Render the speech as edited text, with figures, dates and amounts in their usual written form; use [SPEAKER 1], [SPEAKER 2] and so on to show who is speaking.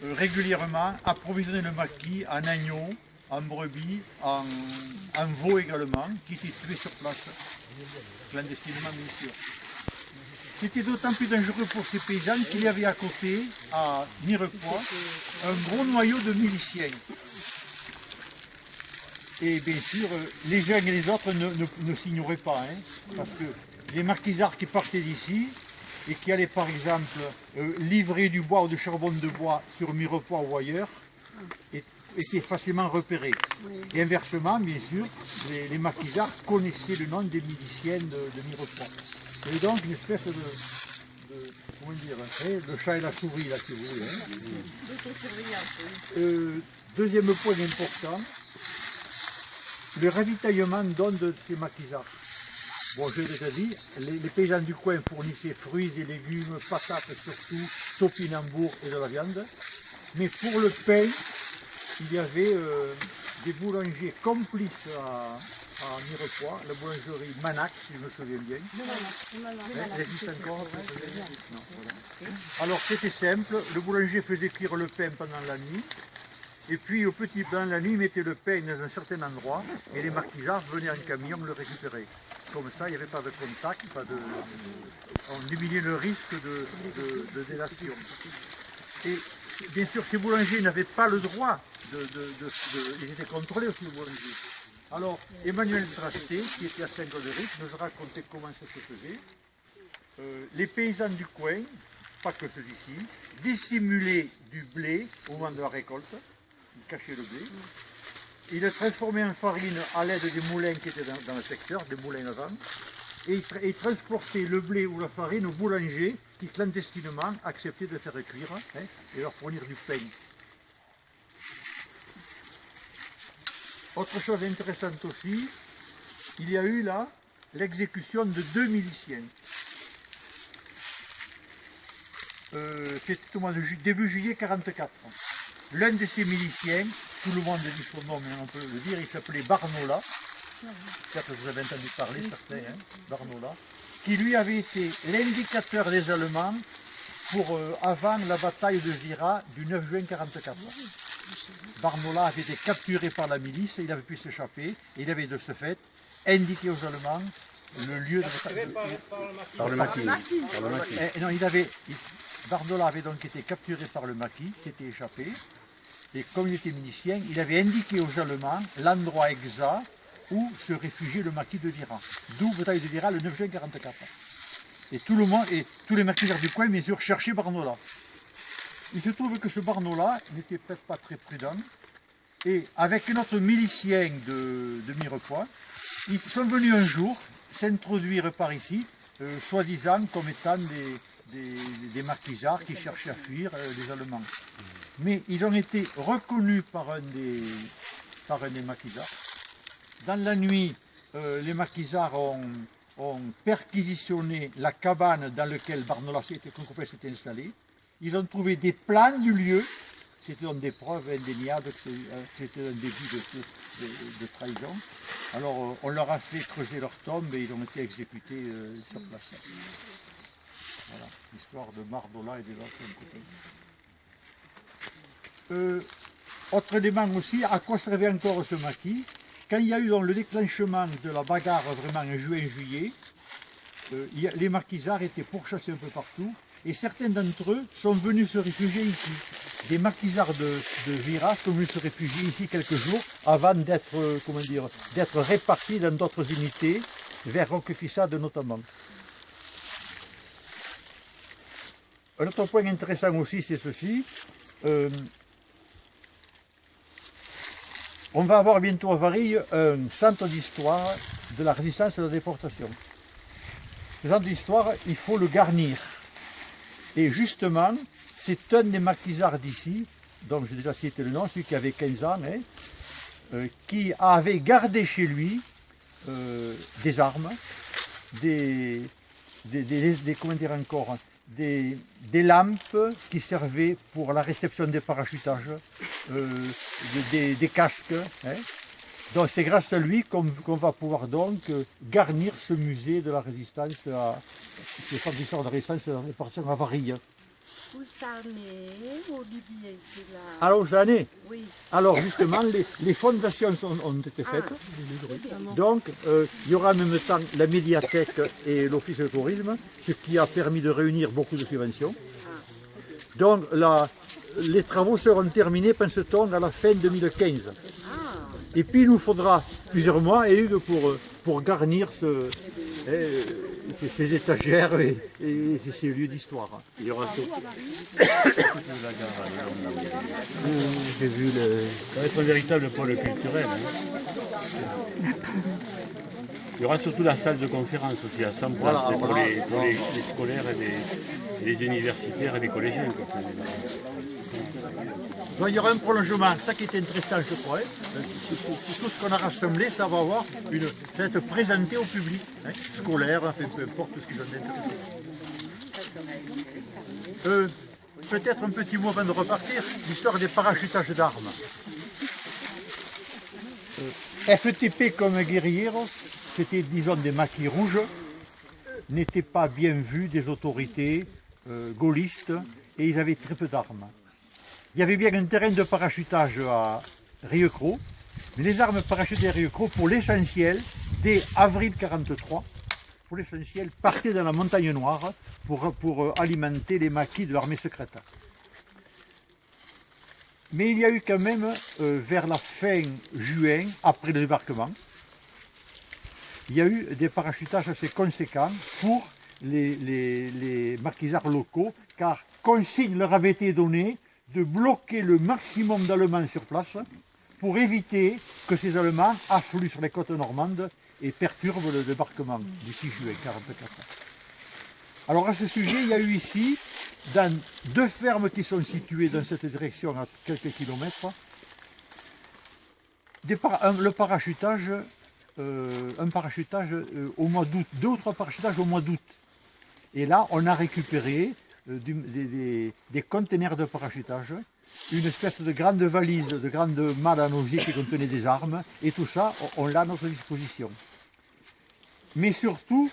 [SPEAKER 1] régulièrement approvisionner le maquis en agneaux, en brebis, en veaux également, qui étaient tués sur place, clandestinement bien sûr. C'était d'autant plus dangereux pour ces paysans qu'il y avait à côté, à Mirepoix, un gros noyau de miliciens. Et bien sûr, les uns et les autres ne s'ignoraient pas, hein, parce que les marquisards qui partaient d'ici et qui allaient par exemple livrer du bois ou du charbon de bois sur Mirepoix ou ailleurs, étaient facilement repérés. Et inversement, bien sûr, les marquisards connaissaient le nom des miliciens de Mirepoix. Et donc une espèce comment dire, le chat et la souris, là, si vous voulez. Hein. Deuxième point important, le ravitaillement d'eau de ces maquisards. Bon, je l'ai déjà dit, les paysans du coin fournissaient fruits et légumes, patates surtout, topinambours et de la viande. Mais pour le pain, il y avait des boulangers complices à Mirepoix, la boulangerie Manac, si je me souviens bien. Elle existe encore? Non, voilà. Alors c'était simple, le boulanger faisait cuire le pain pendant la nuit, et puis au petit bain, la nuit, il mettait le pain dans un certain endroit, et les marquisards venaient en camion le récupérer. Comme ça, il n'y avait pas de contact, on diminuait le risque de délation. Et bien sûr, ces boulangers n'avaient pas le droit ils étaient contrôlés aussi, les boulangers. Alors, Emmanuel Trasté, qui était à Saint-Goderic, nous a raconté comment ça se faisait. Les paysans du coin, pas que ceux-ci, dissimulaient du blé au moment de la récolte, ils cachaient le blé. Ils le transformaient en farine à l'aide des moulins qui étaient dans le secteur, des moulins à vent, et ils transportaient le blé ou la farine aux boulangers qui clandestinement acceptaient de faire cuire et leur fournir du pain. Autre chose intéressante aussi, il y a eu là l'exécution de 2 miliciens. C'était au mois de début juillet 1944. L'un de ces miliciens, tout le monde dit son nom, mais on peut le dire, il s'appelait Barnola. Peut-être que vous avez entendu parler, certains, hein, Barnola, qui lui avait été l'indicateur des Allemands pour avant la bataille de Vira du 9 juin 1944. Barnola avait été capturé par la milice, il avait pu s'échapper, et il avait de ce fait indiqué aux Allemands le lieu de
[SPEAKER 2] par le maquis.
[SPEAKER 1] Non, Barnola avait donc été capturé par le maquis, s'était échappé, et comme il était milicien, il avait indiqué aux Allemands l'endroit exact où se réfugiait le maquis de Vira. D'où bataille de Vira le 9 juin 1944. Et tout le monde, et tous les maquisards du coin, bien sûr, cherchaient Barnola. Il se trouve que ce Barnola n'était peut-être pas très prudent, et avec notre milicien de Mirepoix, ils sont venus un jour s'introduire par ici, soi-disant comme étant des marquisards qui cherchaient à fuir les Allemands. Mais ils ont été reconnus par un des maquisards. Dans la nuit, les maquisards ont perquisitionné la cabane dans laquelle Barnola s'était installé. Ils ont trouvé des plans du lieu, c'était donc des preuves indéniables que c'était un début de trahison. Alors on leur a fait creuser leur tombe et ils ont été exécutés sur place. Voilà, l'histoire de Barnola et des autres côté. Autre élément aussi, à quoi servait encore ce maquis? Quand il y a eu donc le déclenchement de la bagarre vraiment en juin-juillet, les marquisards étaient pourchassés un peu partout, et certains d'entre eux sont venus se réfugier ici. Des marquisards de Vira sont venus se réfugier ici quelques jours avant d'être répartis dans d'autres unités, vers Roquefissade notamment. Un autre point intéressant aussi, c'est ceci. On va avoir bientôt à Varilhes un centre d'histoire de la résistance et de la déportation. Ce centre d'histoire, il faut le garnir. Et justement, c'est un des marquisards d'ici, dont j'ai déjà cité le nom, celui qui avait 15 ans, qui avait gardé chez lui des armes, comment dire encore, des lampes qui servaient pour la réception des parachutages, des casques. Donc c'est grâce à lui qu'on va pouvoir donc garnir ce musée de la résistance, ce centre d'histoire de la résistance et de la déportation à Varilhes.
[SPEAKER 3] Où ça en est, Olivier, c'est là.
[SPEAKER 1] Alors, ça en est.
[SPEAKER 3] Oui.
[SPEAKER 1] Alors, justement, les fondations ont été faites. Donc, il y aura en même temps la médiathèque et l'office de tourisme, ce qui a permis de réunir beaucoup de subventions. Donc, les travaux seront terminés, pense-t-on, à la fin 2015. Et puis, il nous faudra plusieurs mois, Hugues, pour garnir ces étagères et ces lieux d'histoire.
[SPEAKER 2] Il y aura
[SPEAKER 1] J'ai vu
[SPEAKER 2] ça va être un véritable pôle culturel. Hein. Il y aura surtout la salle de conférence aussi à 100 places pour les scolaires et les universitaires et les collégiens.
[SPEAKER 1] Donc, il y aura un prolongement, ça qui est intéressant je crois. Tout ce qu'on a rassemblé, ça va être présenté au public, hein, scolaire, enfin, peu importe ce qu'ils ont d'intéressant. Peut-être un petit mot avant de repartir, l'histoire des parachutages d'armes. FTP comme guerrilleros, c'était disons des maquis rouges, n'étaient pas bien vus des autorités gaullistes et ils avaient très peu d'armes. Il y avait bien un terrain de parachutage à Rieucros, mais les armes parachutées à Rieucros, pour l'essentiel, dès avril 1943, pour l'essentiel, partaient dans la montagne noire pour alimenter les maquis de l'armée secrète. Mais il y a eu quand même, vers la fin juin, après le débarquement, il y a eu des parachutages assez conséquents pour les maquisards locaux, car consigne leur avait été donnée de bloquer le maximum d'Allemands sur place pour éviter que ces Allemands affluent sur les côtes normandes et perturbent le débarquement du 6 juin 1944. Alors à ce sujet, il y a eu ici, dans 2 fermes qui sont situées dans cette direction à quelques kilomètres, un parachutage au mois d'août, 2 ou 3 parachutages au mois d'août. Et là, on a récupéré des conteneurs de parachutage, une espèce de grande valise, de grande malle en osier qui contenait des armes, et tout ça, on l'a à notre disposition. Mais surtout,